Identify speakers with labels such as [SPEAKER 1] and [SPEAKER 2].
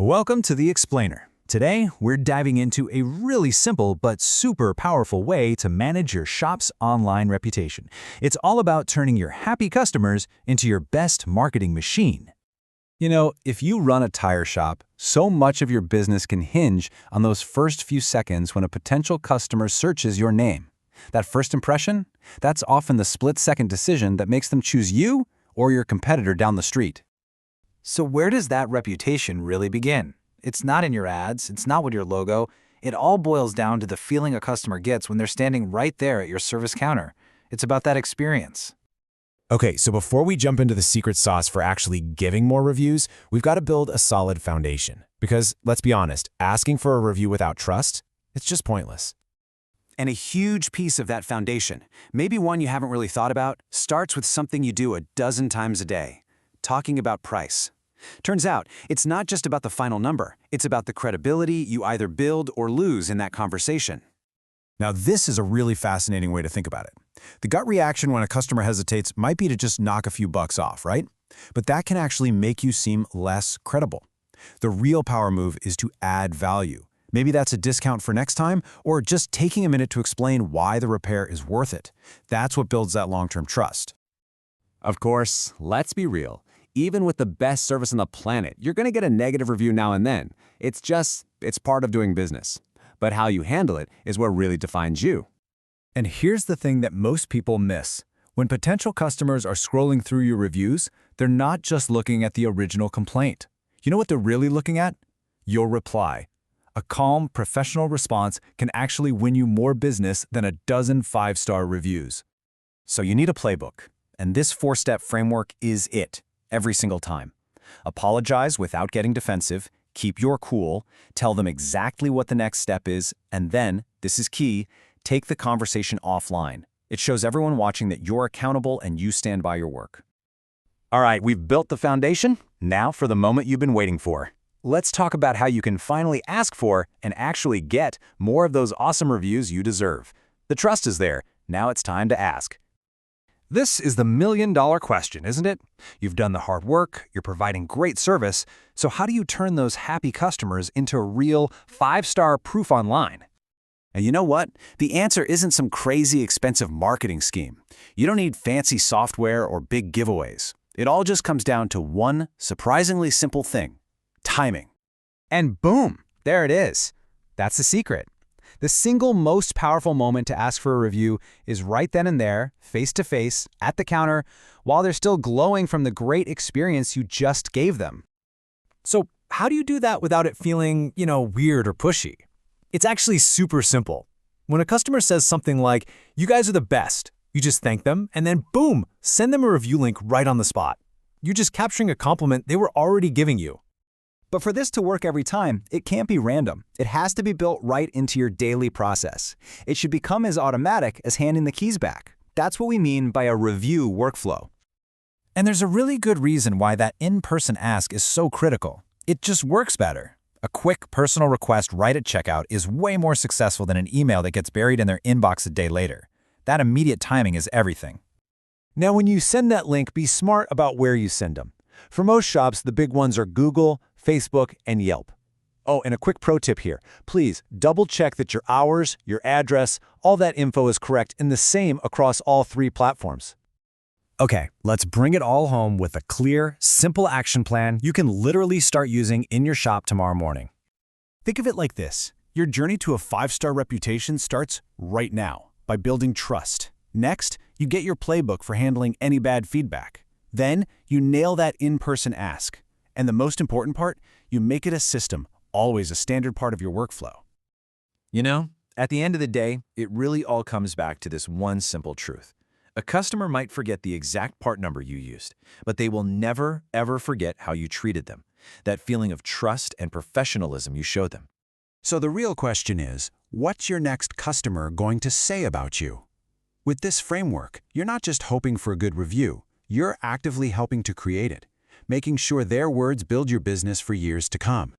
[SPEAKER 1] Welcome to The Explainer. Today, we're diving into a really simple but super powerful way to manage your shop's online reputation. It's all about turning your happy customers into your best marketing machine. You know, if you run a tire shop, so much of your business can hinge on those first few seconds when a potential customer searches your name. That first impression? That's often the split-second decision that makes them choose you or your competitor down the street.
[SPEAKER 2] So where does that reputation really begin? It's not in your ads, it's not with your logo. It all boils down to the feeling a customer gets when they're standing right there at your service counter. It's about that experience.
[SPEAKER 3] Okay, so before we jump into the secret sauce for actually giving more reviews, we've got to build a solid foundation. Because, let's be honest, asking for a review without trust, it's just pointless.
[SPEAKER 4] And a huge piece of that foundation, maybe one you haven't really thought about, starts with something you do a dozen times a day: talking about price. Turns out, it's not just about the final number, it's about the credibility you either build or lose in that conversation.
[SPEAKER 3] Now, this is a really fascinating way to think about it. The gut reaction when a customer hesitates might be to just knock a few bucks off, right? But that can actually make you seem less credible. The real power move is to add value. Maybe that's a discount for next time, or just taking a minute to explain why the repair is worth it. That's what builds that long-term trust.
[SPEAKER 5] Of course, let's be real. Even with the best service on the planet, you're going to get a negative review now and then. It's part of doing business. But how you handle it is what really defines you.
[SPEAKER 1] And here's the thing that most people miss. When potential customers are scrolling through your reviews, they're not just looking at the original complaint. You know what they're really looking at? Your reply. A calm, professional response can actually win you more business than a dozen 5-star reviews.
[SPEAKER 3] So you need a playbook, and this 4-step framework is it, every single time. Apologize without getting defensive, keep your cool, tell them exactly what the next step is, and then, this is key, take the conversation offline. It shows everyone watching that you're accountable and you stand by your work.
[SPEAKER 4] All right, we've built the foundation. Now for the moment you've been waiting for. Let's talk about how you can finally ask for and actually get more of those awesome reviews you deserve. The trust is there. Now it's time to ask.
[SPEAKER 1] This is the million-dollar question, isn't it? You've done the hard work, you're providing great service, so how do you turn those happy customers into real 5-star proof online?
[SPEAKER 4] And you know what? The answer isn't some crazy expensive marketing scheme. You don't need fancy software or big giveaways. It all just comes down to one surprisingly simple thing: timing.
[SPEAKER 2] And boom, there it is. That's the secret. The single most powerful moment to ask for a review is right then and there, face-to-face, at the counter, while they're still glowing from the great experience you just gave them.
[SPEAKER 1] So how do you do that without it feeling, weird or pushy? It's actually super simple. When a customer says something like, "You guys are the best," you just thank them and then boom, send them a review link right on the spot. You're just capturing a compliment they were already giving you.
[SPEAKER 2] But for this to work every time, it can't be random. It has to be built right into your daily process. It should become as automatic as handing the keys back. That's what we mean by a review workflow.
[SPEAKER 1] And there's a really good reason why that in-person ask is so critical. It just works better. A quick personal request right at checkout is way more successful than an email that gets buried in their inbox a day later. That immediate timing is everything. Now, when you send that link, be smart about where you send them. For most shops, the big ones are Google, Facebook, and Yelp. Oh, and a quick pro tip here. Please double-check that your hours, your address, all that info is correct and the same across all 3 platforms. Okay, let's bring it all home with a clear, simple action plan you can literally start using in your shop tomorrow morning. Think of it like this. Your journey to a 5-star reputation starts right now by building trust. Next, you get your playbook for handling any bad feedback. Then, you nail that in-person ask. And the most important part, you make it a system, always a standard part of your workflow.
[SPEAKER 6] You know, at the end of the day, it really all comes back to this one simple truth. A customer might forget the exact part number you used, but they will never, ever forget how you treated them, that feeling of trust and professionalism you showed them.
[SPEAKER 3] So the real question is, what's your next customer going to say about you? With this framework, you're not just hoping for a good review, you're actively helping to create it, making sure their words build your business for years to come.